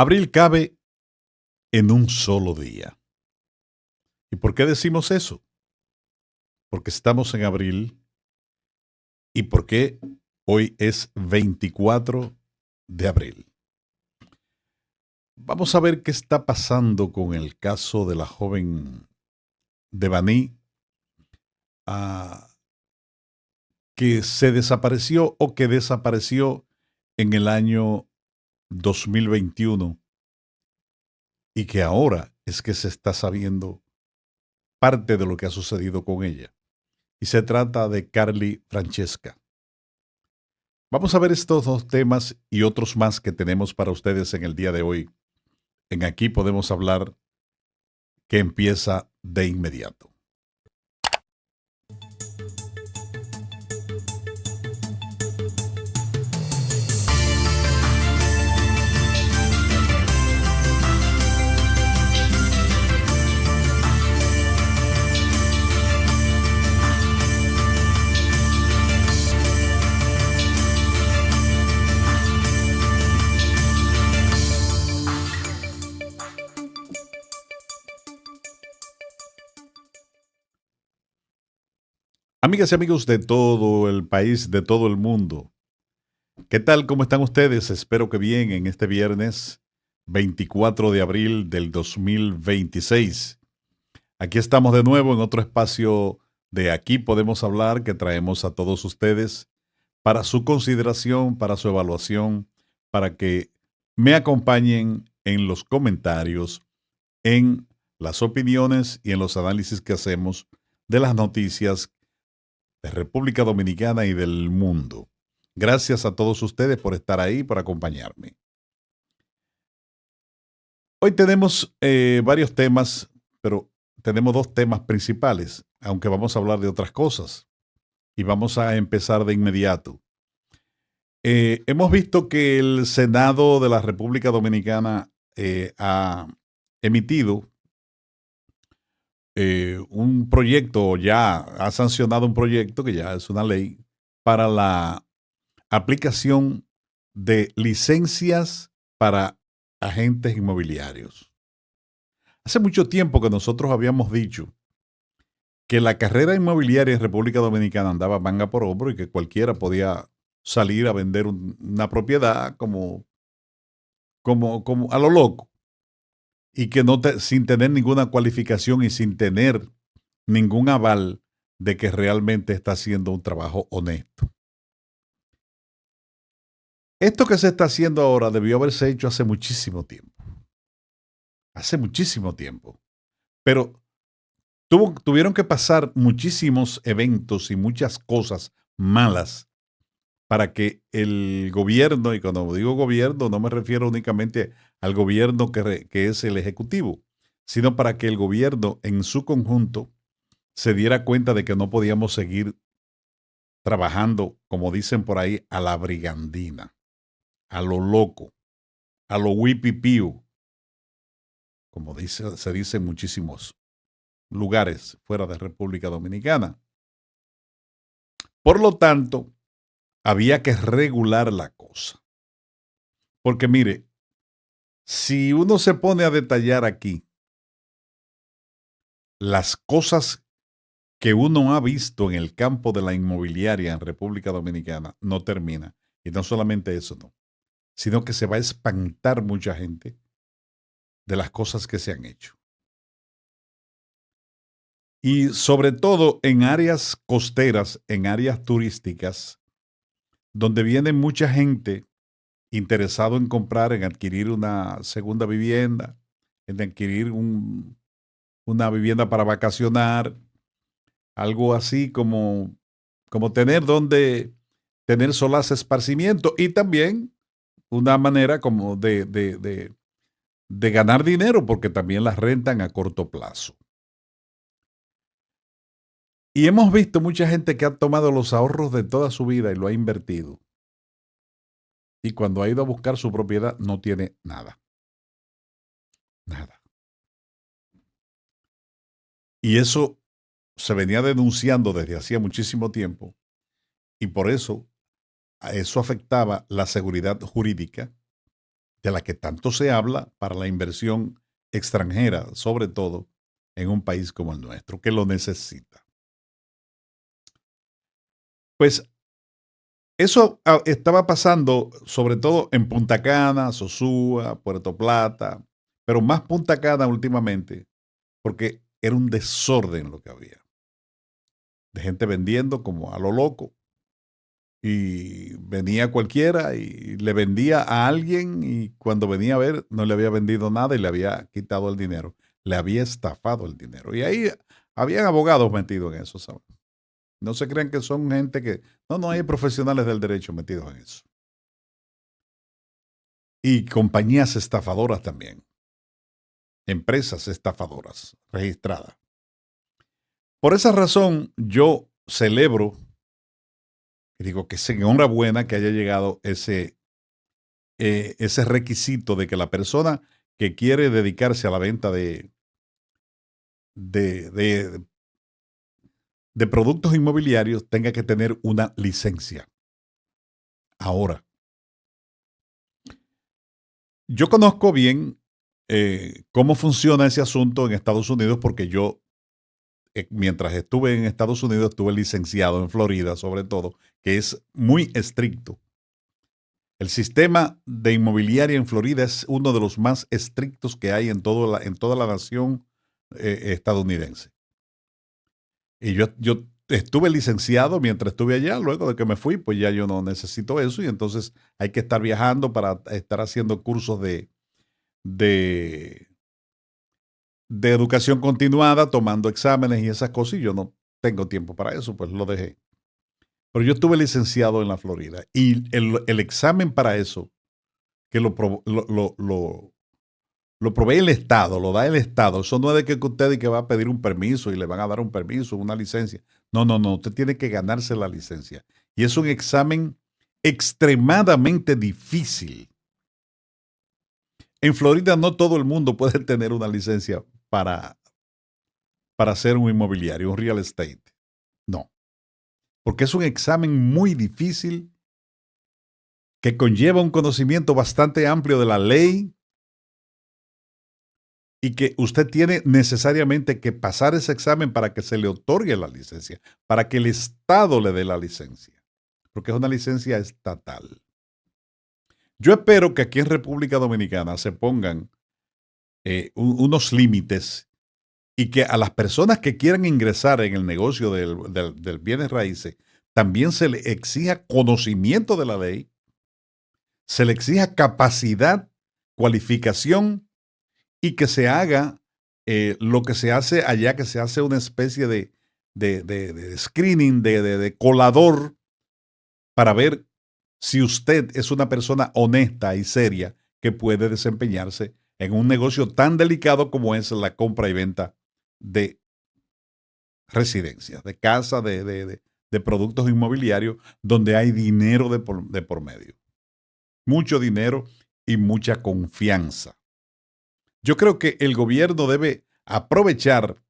Abril cabe en un solo día. ¿Y por qué decimos eso? Porque estamos en abril y porque hoy es 24 de abril. Vamos a ver qué está pasando con el caso de la joven Devani, ah, que se desapareció o que desapareció en el año 2021 y que ahora es que se está sabiendo parte de lo que ha sucedido con ella. Y se trata de Carly Francesca. Vamos a ver estos dos temas y otros más que tenemos para ustedes en el día de hoy. En Aquí Podemos Hablar, que empieza de inmediato. Amigas y amigos de todo el país, de todo el mundo, ¿qué tal? ¿Cómo están ustedes? Espero que bien en este viernes 24 de abril del 2026. Aquí estamos de nuevo en otro espacio de Aquí Podemos Hablar que traemos a todos ustedes para su consideración, para su evaluación, para que me acompañen en los comentarios, en las opiniones y en los análisis que hacemos de las noticias de República Dominicana y del mundo. Gracias a todos ustedes por estar ahí, por acompañarme. Hoy tenemos varios temas, pero tenemos dos temas principales, aunque vamos a hablar de otras cosas. Y vamos a empezar de inmediato. Hemos visto que el Senado de la República Dominicana ha emitido un proyecto, ya ha sancionado un proyecto que ya es una ley para la aplicación de licencias para agentes inmobiliarios. Hace mucho tiempo que nosotros habíamos dicho que la carrera inmobiliaria en República Dominicana andaba manga por hombro y que cualquiera podía salir a vender una propiedad como a lo loco y que sin tener ninguna cualificación y sin tener ningún aval de que realmente está haciendo un trabajo honesto. Esto que se está haciendo ahora debió haberse hecho hace muchísimo tiempo. Hace muchísimo tiempo. Pero tuvieron que pasar muchísimos eventos y muchas cosas malas para que el gobierno, y cuando digo gobierno no me refiero únicamente al gobierno que es el ejecutivo, sino para que el gobierno en su conjunto se diera cuenta de que no podíamos seguir trabajando, como dicen por ahí, a la brigandina, a lo loco, a lo huipipío, como se dice en muchísimos lugares fuera de República Dominicana. Por lo tanto, había que regular la cosa. Porque mire, si uno se pone a detallar aquí las cosas que uno ha visto en el campo de la inmobiliaria en República Dominicana, no termina. Y no solamente eso, no, sino que se va a espantar mucha gente de las cosas que se han hecho. Y sobre todo en áreas costeras, en áreas turísticas, donde viene mucha gente interesado en comprar, en adquirir una segunda vivienda, en adquirir una vivienda para vacacionar, algo así como tener donde tener solaz esparcimiento y también una manera como de ganar dinero porque también las rentan a corto plazo. Y hemos visto mucha gente que ha tomado los ahorros de toda su vida y lo ha invertido. Y cuando ha ido a buscar su propiedad no tiene nada. Nada. Y eso se venía denunciando desde hacía muchísimo tiempo y por eso a eso afectaba la seguridad jurídica de la que tanto se habla para la inversión extranjera, sobre todo en un país como el nuestro, que lo necesita. Pues eso estaba pasando sobre todo en Punta Cana, Sosúa, Puerto Plata, pero más Punta Cana últimamente, porque era un desorden lo que había, de gente vendiendo como a lo loco. Y venía cualquiera y le vendía a alguien y cuando venía a ver no le había vendido nada y le había quitado el dinero, le había estafado el dinero. Y ahí habían abogados metidos en eso, ¿sabes? No se crean que son gente que... No, no hay profesionales del derecho metidos en eso. Y compañías estafadoras también. Empresas estafadoras registradas. Por esa razón, yo celebro y digo que es enhorabuena que haya llegado ese requisito de que la persona que quiere dedicarse a la venta de, de, de productos inmobiliarios tenga que tener una licencia. Ahora, yo conozco bien cómo funciona ese asunto en Estados Unidos porque yo, mientras estuve en Estados Unidos, estuve licenciado en Florida, sobre todo, que es muy estricto. El sistema de inmobiliaria en Florida es uno de los más estrictos que hay en toda la nación estadounidense. Y yo estuve licenciado mientras estuve allá, luego de que me fui, pues ya yo no necesito eso y entonces hay que estar viajando para estar haciendo cursos de, de educación continuada, tomando exámenes y esas cosas y yo no tengo tiempo para eso, pues lo dejé. Pero yo estuve licenciado en la Florida y el examen para eso, que lo provee el Estado, lo da el Estado. Eso no es de que usted y que va a pedir un permiso y le van a dar un permiso, una licencia. No, no, no. Usted tiene que ganarse la licencia. Y es un examen extremadamente difícil. En Florida no todo el mundo puede tener una licencia para hacer un inmobiliario, un real estate. No. Porque es un examen muy difícil que conlleva un conocimiento bastante amplio de la ley, y que usted tiene necesariamente que pasar ese examen para que se le otorgue la licencia, para que el Estado le dé la licencia, porque es una licencia estatal. Yo espero que aquí en República Dominicana se pongan unos límites y que a las personas que quieran ingresar en el negocio del bienes raíces también se le exija conocimiento de la ley, se le exija capacidad, cualificación y que se haga lo que se hace allá, que se hace una especie de screening, de colador, para ver si usted es una persona honesta y seria que puede desempeñarse en un negocio tan delicado como es la compra y venta de residencias, de casa, de productos inmobiliarios, donde hay dinero de por medio. Mucho dinero y mucha confianza. Yo creo que el gobierno debe aprovechar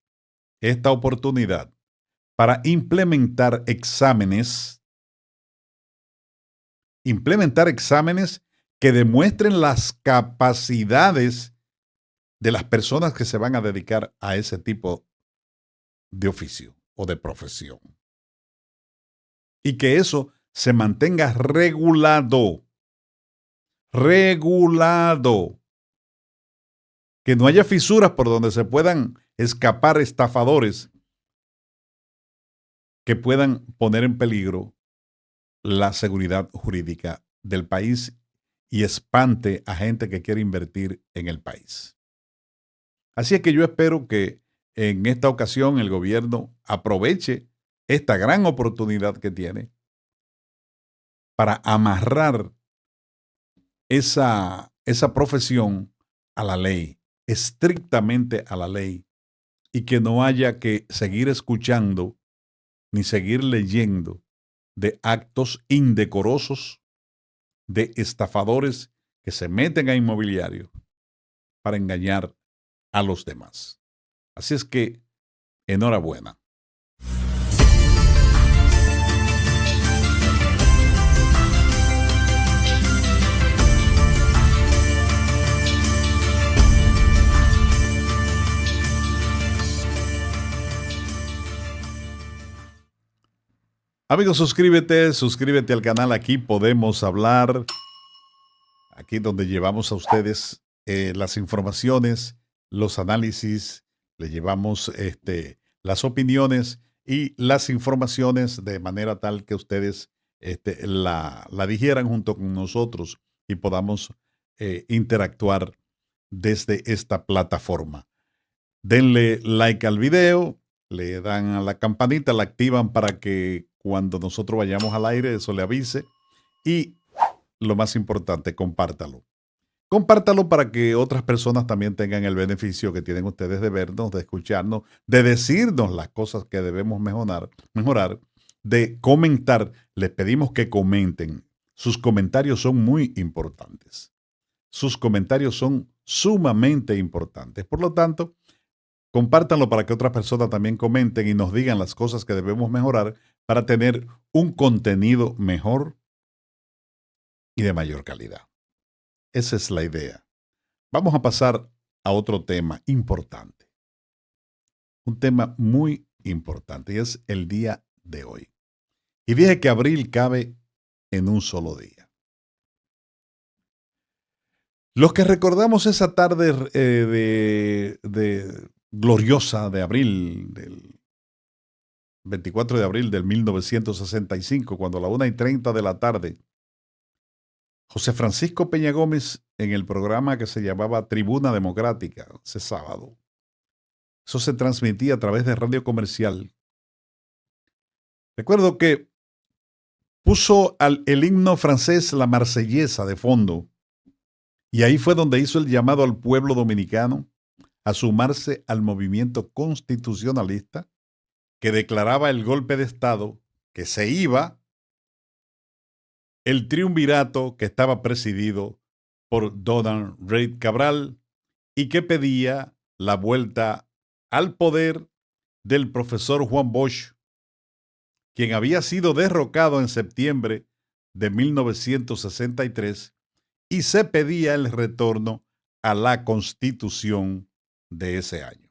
esta oportunidad para implementar exámenes que demuestren las capacidades de las personas que se van a dedicar a ese tipo de oficio o de profesión. Y que eso se mantenga regulado. Regulado. Que no haya fisuras por donde se puedan escapar estafadores que puedan poner en peligro la seguridad jurídica del país y espante a gente que quiere invertir en el país. Así es que yo espero que en esta ocasión el gobierno aproveche esta gran oportunidad que tiene para amarrar esa profesión a la ley, estrictamente a la ley, y que no haya que seguir escuchando ni seguir leyendo de actos indecorosos de estafadores que se meten a inmobiliario para engañar a los demás. Así es que, enhorabuena. Amigos, suscríbete al canal. Aquí podemos hablar. Aquí donde llevamos a ustedes las informaciones, los análisis, le llevamos las opiniones y las informaciones de manera tal que ustedes la digieran junto con nosotros y podamos interactuar desde esta plataforma. Denle like al video, le dan a la campanita, la activan para que cuando nosotros vayamos al aire eso le avise y lo más importante, compártalo. Compártalo para que otras personas también tengan el beneficio que tienen ustedes de vernos, de escucharnos, de decirnos las cosas que debemos mejorar, de comentar. Les pedimos que comenten. Sus comentarios son muy importantes. Sus comentarios son sumamente importantes. Por lo tanto, compártanlo para que otras personas también comenten y nos digan las cosas que debemos mejorar para tener un contenido mejor y de mayor calidad. Esa es la idea. Vamos a pasar a otro tema importante. Un tema muy importante y es el día de hoy. Y dije que abril cabe en un solo día. Los que recordamos esa tarde de gloriosa de abril, del 24 de abril del 1965, cuando a la 1:30 de la tarde, José Francisco Peña Gómez, en el programa que se llamaba Tribuna Democrática, ese sábado, eso se transmitía a través de radio comercial. Recuerdo que puso el himno francés, la Marsellesa, de fondo, y ahí fue donde hizo el llamado al pueblo dominicano a sumarse al movimiento constitucionalista que declaraba el golpe de Estado, que se iba el triunvirato que estaba presidido por Donald Reid Cabral y que pedía la vuelta al poder del profesor Juan Bosch, quien había sido derrocado en septiembre de 1963 y se pedía el retorno a la Constitución de ese año.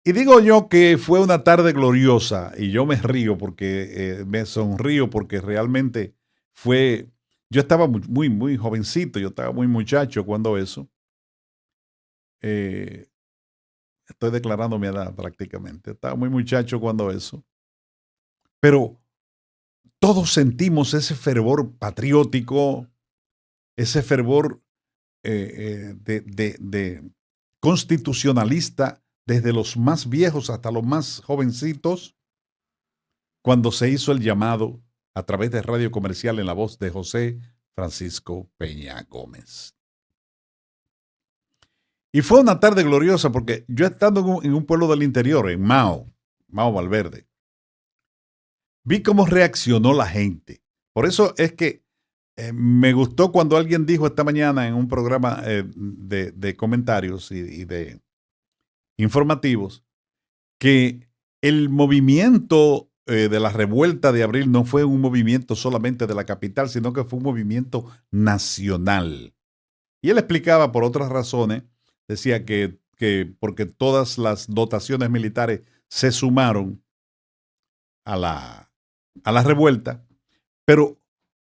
Y digo yo que fue una tarde gloriosa y yo me río porque me sonrío porque realmente fue, yo estaba muy jovencito, yo estaba muy muchacho cuando eso. Estoy declarando mi edad prácticamente, estaba muy muchacho cuando eso. Pero todos sentimos ese fervor patriótico, ese fervor de constitucionalista, desde los más viejos hasta los más jovencitos, cuando se hizo el llamado a través de radio comercial en la voz de José Francisco Peña Gómez. Y fue una tarde gloriosa porque yo estando en un pueblo del interior, en Mao Valverde, vi cómo reaccionó la gente. Por eso es que me gustó cuando alguien dijo esta mañana en un programa de comentarios y de informativos que el movimiento de la revuelta de abril no fue un movimiento solamente de la capital, sino que fue un movimiento nacional. Y él explicaba por otras razones, decía que porque todas las dotaciones militares se sumaron a la revuelta, pero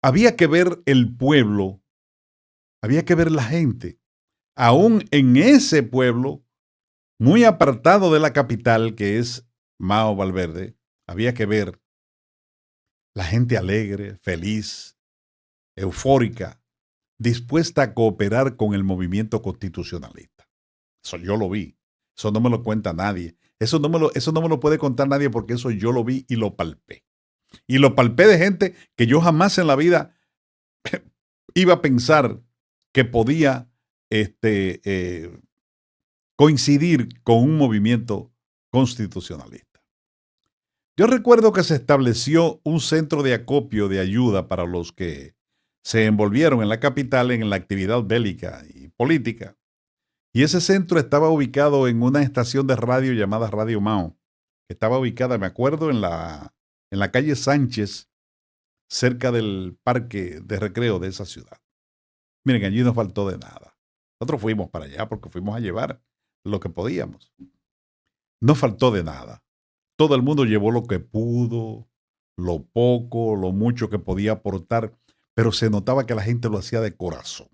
había que ver el pueblo, había que ver la gente. Aún en ese pueblo, muy apartado de la capital, que es Mao Valverde, había que ver la gente alegre, feliz, eufórica, dispuesta a cooperar con el movimiento constitucionalista. Eso yo lo vi. Eso no me lo cuenta nadie. Eso no me lo puede contar nadie porque eso yo lo vi y lo palpé. Y lo palpé de gente que yo jamás en la vida iba a pensar que podía coincidir con un movimiento constitucionalista. Yo recuerdo que se estableció un centro de acopio de ayuda para los que se envolvieron en la capital en la actividad bélica y política. Y ese centro estaba ubicado en una estación de radio llamada Radio Mao, que estaba ubicada, me acuerdo, en la calle Sánchez, cerca del parque de recreo de esa ciudad. Miren, allí no faltó de nada. Nosotros fuimos para allá porque fuimos a llevar lo que podíamos. No faltó de nada. Todo el mundo llevó lo que pudo, lo poco, lo mucho que podía aportar, pero se notaba que la gente lo hacía de corazón.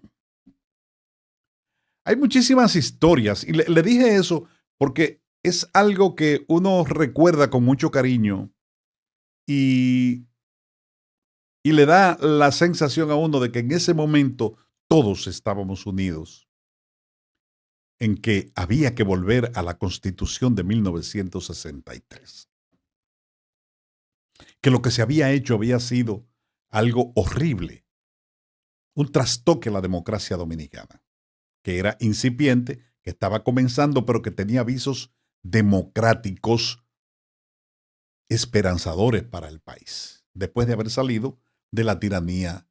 Hay muchísimas historias y le dije eso porque es algo que uno recuerda con mucho cariño y, y le da la sensación a uno de que en ese momento todos estábamos unidos, en que había que volver a la Constitución de 1963, que lo que se había hecho había sido algo horrible, un trastoque a la democracia dominicana, que era incipiente, que estaba comenzando, pero que tenía visos democráticos esperanzadores para el país, después de haber salido de la tiranía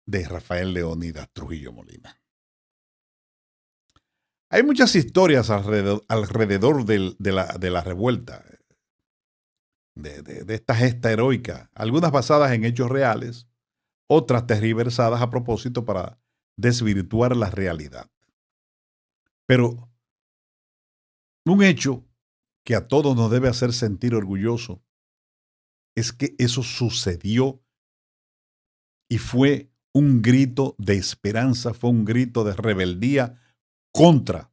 de Rafael Leónidas Trujillo Molina. Hay muchas historias alrededor de la revuelta, de esta gesta heroica, algunas basadas en hechos reales, otras tergiversadas a propósito para desvirtuar la realidad. Pero un hecho que a todos nos debe hacer sentir orgulloso es que eso sucedió y fue un grito de esperanza, fue un grito de rebeldía contra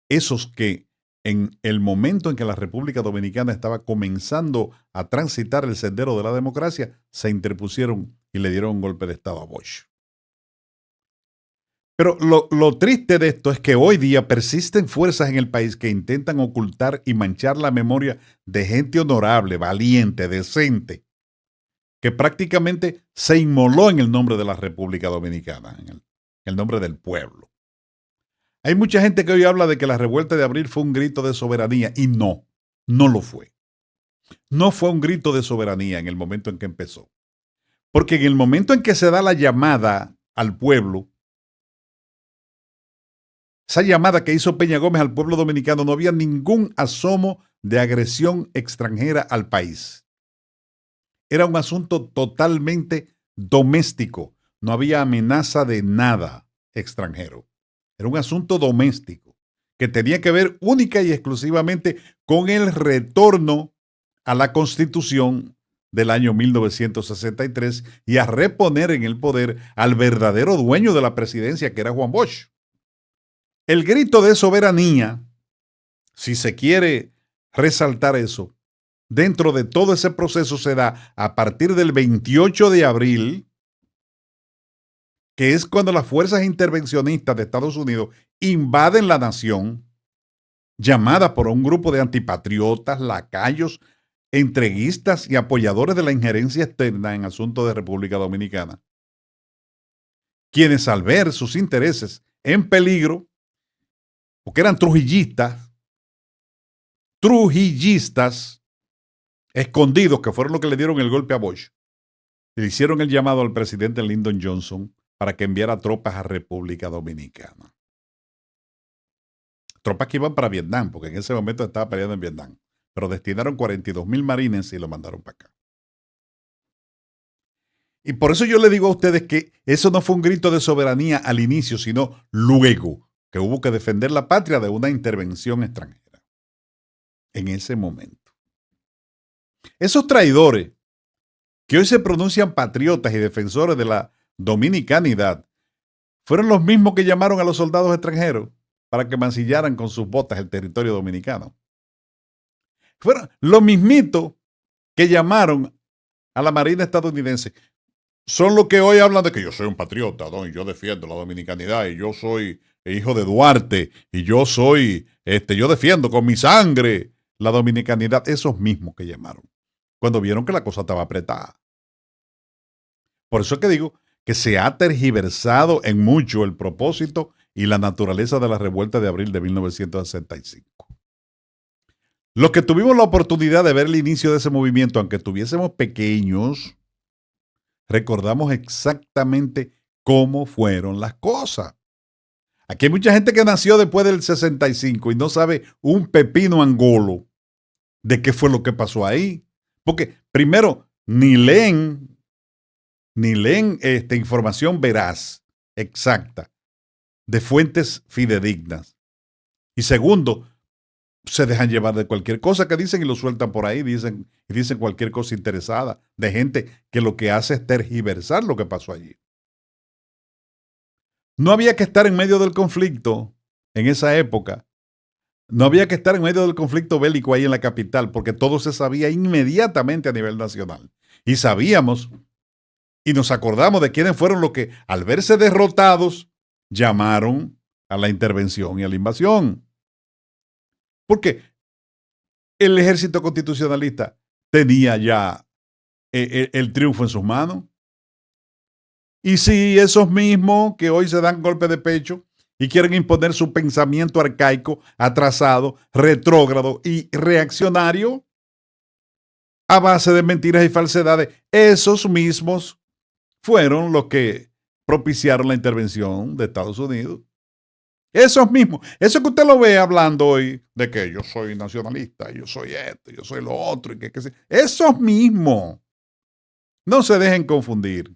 esos que en el momento en que la República Dominicana estaba comenzando a transitar el sendero de la democracia, se interpusieron y le dieron un golpe de Estado a Bosch. Pero lo triste de esto es que hoy día persisten fuerzas en el país que intentan ocultar y manchar la memoria de gente honorable, valiente, decente, que prácticamente se inmoló en el nombre de la República Dominicana, en el nombre del pueblo. Hay mucha gente que hoy habla de que la revuelta de abril fue un grito de soberanía y no, no lo fue. No fue un grito de soberanía en el momento en que empezó. Porque en el momento en que se da la llamada al pueblo, esa llamada que hizo Peña Gómez al pueblo dominicano, no había ningún asomo de agresión extranjera al país. Era un asunto totalmente doméstico. No había amenaza de nada extranjero. Era un asunto doméstico que tenía que ver única y exclusivamente con el retorno a la Constitución del año 1963 y a reponer en el poder al verdadero dueño de la presidencia, que era Juan Bosch. El grito de soberanía, si se quiere resaltar eso, dentro de todo ese proceso se da a partir del 28 de abril, que es cuando las fuerzas intervencionistas de Estados Unidos invaden la nación, llamada por un grupo de antipatriotas, lacayos, entreguistas y apoyadores de la injerencia externa en asuntos de República Dominicana, quienes al ver sus intereses en peligro, porque eran trujillistas escondidos, que fueron los que le dieron el golpe a Bosch, le hicieron el llamado al presidente Lyndon Johnson para que enviara tropas a República Dominicana. Tropas que iban para Vietnam, porque en ese momento estaba peleando en Vietnam, pero destinaron 42,000 marines y lo mandaron para acá. Y por eso yo le digo a ustedes que eso no fue un grito de soberanía al inicio, sino luego, que hubo que defender la patria de una intervención extranjera. En ese momento. Esos traidores que hoy se pronuncian patriotas y defensores de la dominicanidad fueron los mismos que llamaron a los soldados extranjeros para que mancillaran con sus botas el territorio dominicano. Fueron los mismitos que llamaron a la Marina estadounidense. Son los que hoy hablan de que yo soy un patriota, ¿no? Y yo defiendo la dominicanidad, y yo soy hijo de Duarte, y yo yo defiendo con mi sangre la dominicanidad. Esos mismos que llamaron, cuando vieron que la cosa estaba apretada. Por eso es que digo que se ha tergiversado en mucho el propósito y la naturaleza de la revuelta de abril de 1965. Los que tuvimos la oportunidad de ver el inicio de ese movimiento, aunque estuviésemos pequeños, recordamos exactamente cómo fueron las cosas. Aquí hay mucha gente que nació después del 65 y no sabe un pepino angolo de qué fue lo que pasó ahí. Porque primero, ni leen información veraz, exacta, de fuentes fidedignas. Y segundo, se dejan llevar de cualquier cosa que dicen y lo sueltan por ahí, dicen cualquier cosa interesada, de gente que lo que hace es tergiversar lo que pasó allí. No había que estar en medio del conflicto en esa época. No había que estar en medio del conflicto bélico ahí en la capital, porque todo se sabía inmediatamente a nivel nacional. Y sabíamos y nos acordamos de quiénes fueron los que, al verse derrotados, llamaron a la intervención y a la invasión. Porque el ejército constitucionalista tenía ya el triunfo en sus manos. Y si esos mismos que hoy se dan golpe de pecho y quieren imponer su pensamiento arcaico, atrasado, retrógrado y reaccionario a base de mentiras y falsedades, esos mismos fueron los que propiciaron la intervención de Estados Unidos. Esos mismos, eso que usted lo ve hablando hoy de que yo soy nacionalista, yo soy esto, yo soy lo otro, y que esos mismos, no se dejen confundir.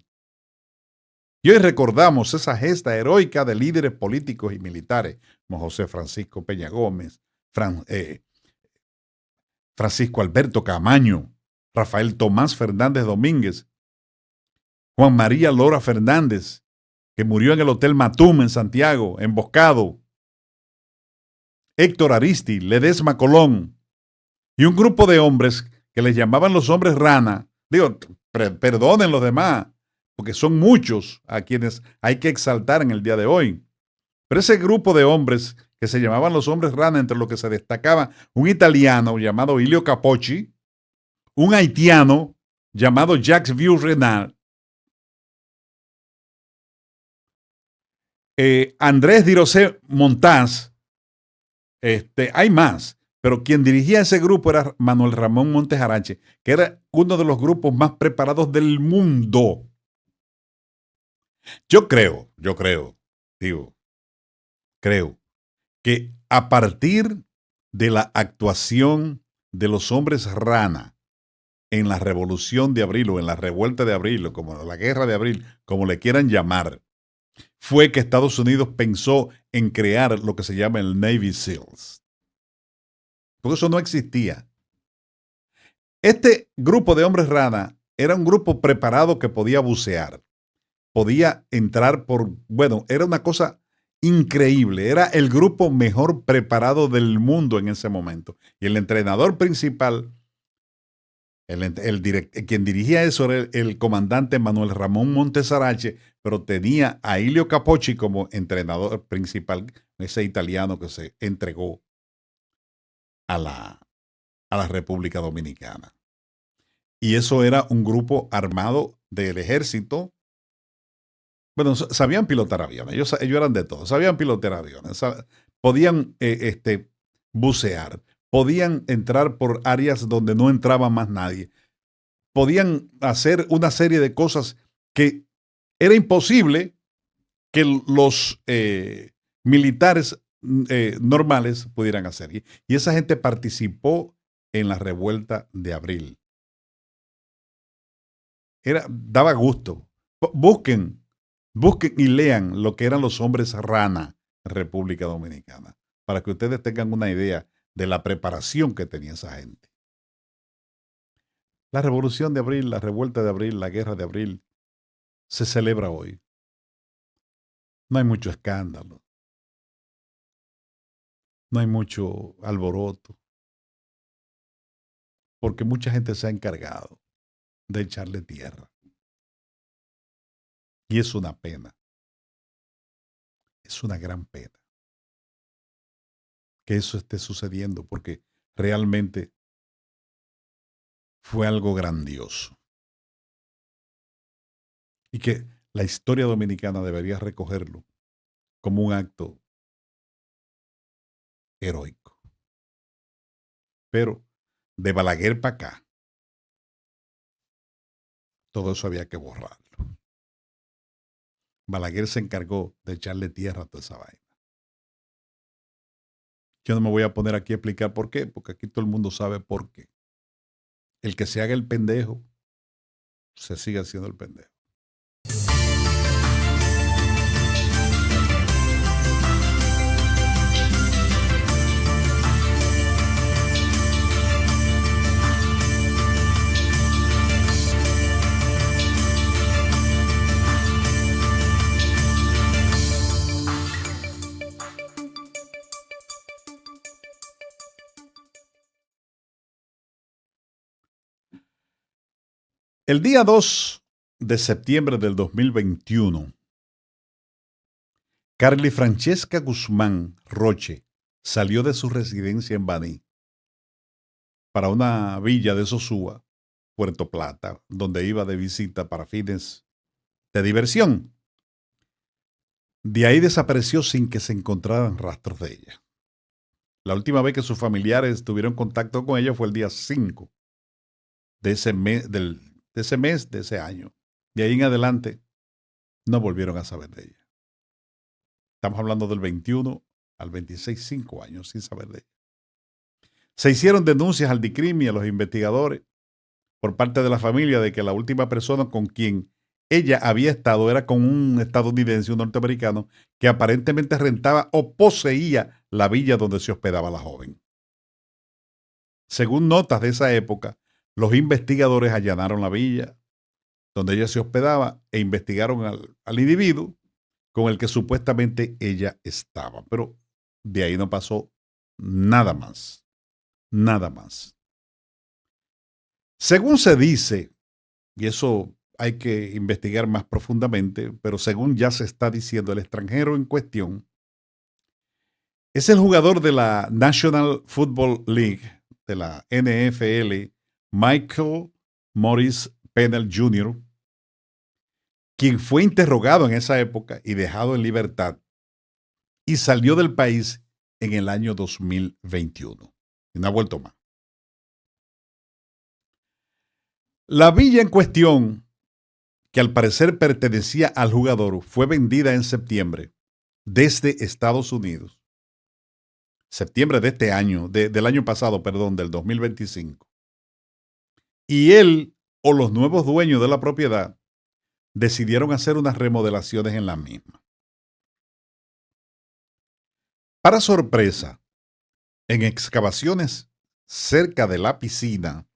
Y hoy recordamos esa gesta heroica de líderes políticos y militares, como José Francisco Peña Gómez, Francisco Alberto Camaño, Rafael Tomás Fernández Domínguez, Juan María Lora Fernández, que murió en el Hotel Matum en Santiago, emboscado, Héctor Aristi, Ledesma Colón, y un grupo de hombres que les llamaban los hombres rana. Digo, perdonen los demás, porque son muchos a quienes hay que exaltar en el día de hoy. Pero ese grupo de hombres que se llamaban los hombres rana, entre los que se destacaba un italiano llamado Ilio Capocci, un haitiano llamado Jacques Vieux Renard, Andrés Dirosé Montaz, hay más, pero quien dirigía ese grupo era Manuel Ramón Montes Aranche, que era uno de los grupos más preparados del mundo. Yo creo que a partir de la actuación de los hombres rana en la Revolución de Abril o en la Revuelta de Abril o como la Guerra de Abril, como le quieran llamar, fue que Estados Unidos pensó en crear lo que se llama el Navy SEALs. Porque eso no existía. Este grupo de hombres rana era un grupo preparado que podía bucear. Podía entrar era una cosa increíble. Era el grupo mejor preparado del mundo en ese momento. Y el entrenador principal, quien dirigía eso era el comandante Manuel Ramón Montes Aranche, pero tenía a Ilio Capocci como entrenador principal, ese italiano que se entregó a la República Dominicana. Y eso era un grupo armado del ejército. Bueno, sabían pilotar aviones, ellos eran de todo, sabían pilotar aviones, podían bucear, podían entrar por áreas donde no entraba más nadie, podían hacer una serie de cosas que era imposible que los militares normales pudieran hacer. Y esa gente participó en la Revuelta de Abril. Daba gusto. Busquen y lean lo que eran los hombres rana en República Dominicana, para que ustedes tengan una idea de la preparación que tenía esa gente. La Revolución de Abril, la Revuelta de Abril, la Guerra de Abril, se celebra hoy. No hay mucho escándalo. No hay mucho alboroto. Porque mucha gente se ha encargado de echarle tierra. Y es una pena. Es una gran pena que eso esté sucediendo, porque realmente fue algo grandioso. Y que la historia dominicana debería recogerlo como un acto heroico. Pero de Balaguer para acá, todo eso había que borrarlo. Balaguer se encargó de echarle tierra a toda esa vaina. Yo no me voy a poner aquí a explicar por qué, porque aquí todo el mundo sabe por qué. El que se haga el pendejo, se sigue haciendo el pendejo. El día 2 de septiembre del 2021, Carly Francesca Guzmán Roche salió de su residencia en Baní para una villa de Sosúa, Puerto Plata, donde iba de visita para fines de diversión. De ahí desapareció sin que se encontraran rastros de ella. La última vez que sus familiares tuvieron contacto con ella fue el día 5 de ese mes, de ese año. De ahí en adelante no volvieron a saber de ella. Estamos hablando del 21 al 26, 5 años sin saber de ella. Se hicieron denuncias al DICRIM y a los investigadores por parte de la familia de que la última persona con quien ella había estado era con un estadounidense, un norteamericano, que aparentemente rentaba o poseía la villa donde se hospedaba la joven. Según notas de esa época, los investigadores allanaron la villa donde ella se hospedaba e investigaron al individuo con el que supuestamente ella estaba. Pero de ahí no pasó nada más. Nada más. Según se dice, y eso hay que investigar más profundamente, pero según ya se está diciendo, el extranjero en cuestión es el jugador de la National Football League, de la NFL, Michael Morris Pennell Jr., quien fue interrogado en esa época y dejado en libertad y salió del país en el año 2021. Y no ha vuelto más. La villa en cuestión, que al parecer pertenecía al jugador, fue vendida en septiembre desde Estados Unidos. Septiembre de este año, del año pasado, perdón, del 2025. Y él o los nuevos dueños de la propiedad decidieron hacer unas remodelaciones en la misma. Para sorpresa, en excavaciones cerca de la piscina,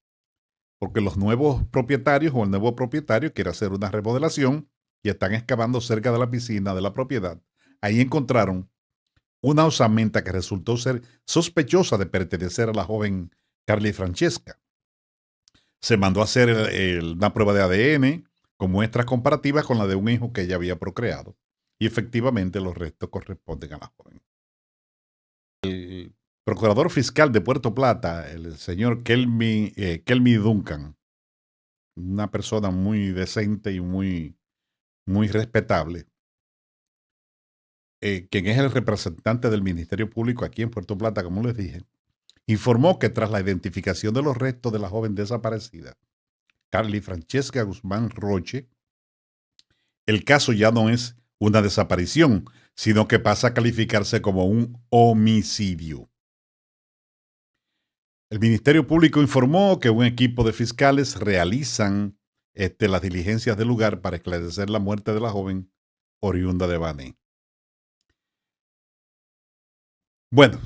porque los nuevos propietarios o el nuevo propietario quiere hacer una remodelación y están excavando cerca de la piscina de la propiedad, ahí encontraron una osamenta que resultó ser sospechosa de pertenecer a la joven Carly Francesca. Se mandó a hacer una prueba de ADN con muestras comparativas con la de un hijo que ella había procreado. Y efectivamente los restos corresponden a la joven. El procurador fiscal de Puerto Plata, el señor Kelmy Duncan, una persona muy decente y muy respetable, quien es el representante del Ministerio Público aquí en Puerto Plata, como les dije, informó que tras la identificación de los restos de la joven desaparecida, Carly Francesca Guzmán Roche, el caso ya no es una desaparición, sino que pasa a calificarse como un homicidio. El Ministerio Público informó que un equipo de fiscales realizan las diligencias del lugar para esclarecer la muerte de la joven oriunda de Baní. Bueno,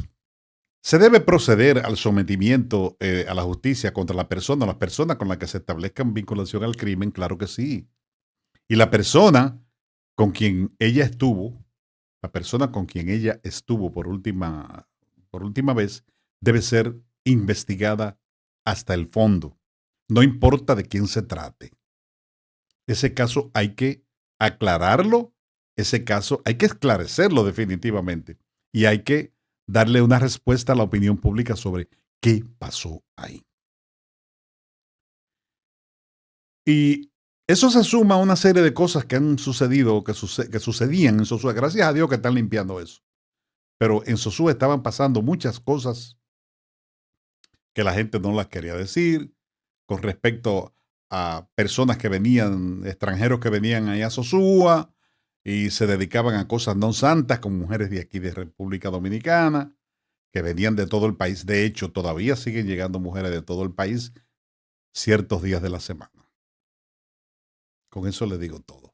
se debe proceder al sometimiento a la justicia contra las personas con las que se establezca vinculación al crimen, claro que sí. Y la persona con quien ella estuvo, por última vez, debe ser investigada hasta el fondo. No importa de quién se trate. Ese caso hay que aclararlo, ese caso hay que esclarecerlo definitivamente. Y hay que darle una respuesta a la opinión pública sobre qué pasó ahí. Y eso se suma a una serie de cosas que han sucedido, que sucedían en Sosúa. Gracias a Dios que están limpiando eso. Pero en Sosúa estaban pasando muchas cosas que la gente no las quería decir con respecto a personas que venían, extranjeros que venían allá a Sosúa y se dedicaban a cosas no santas, con mujeres de aquí de República Dominicana, que venían de todo el país. De hecho, todavía siguen llegando mujeres de todo el país ciertos días de la semana. Con eso le digo todo.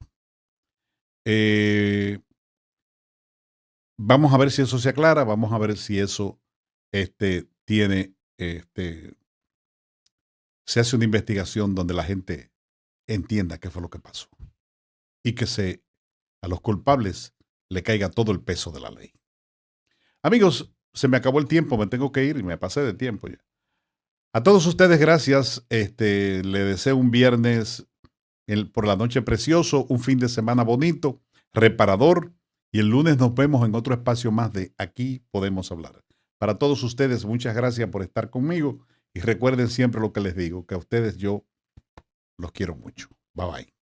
Vamos a ver si eso se aclara, vamos a ver si eso tiene, se hace una investigación donde la gente entienda qué fue lo que pasó y que a los culpables le caiga todo el peso de la ley. Amigos, se me acabó el tiempo, me tengo que ir y me pasé de tiempo ya. A todos ustedes, gracias. Le deseo un viernes por la noche precioso, un fin de semana bonito, reparador, y el lunes nos vemos en otro espacio más de Aquí Podemos Hablar. Para todos ustedes, muchas gracias por estar conmigo y recuerden siempre lo que les digo, que a ustedes yo los quiero mucho. Bye bye.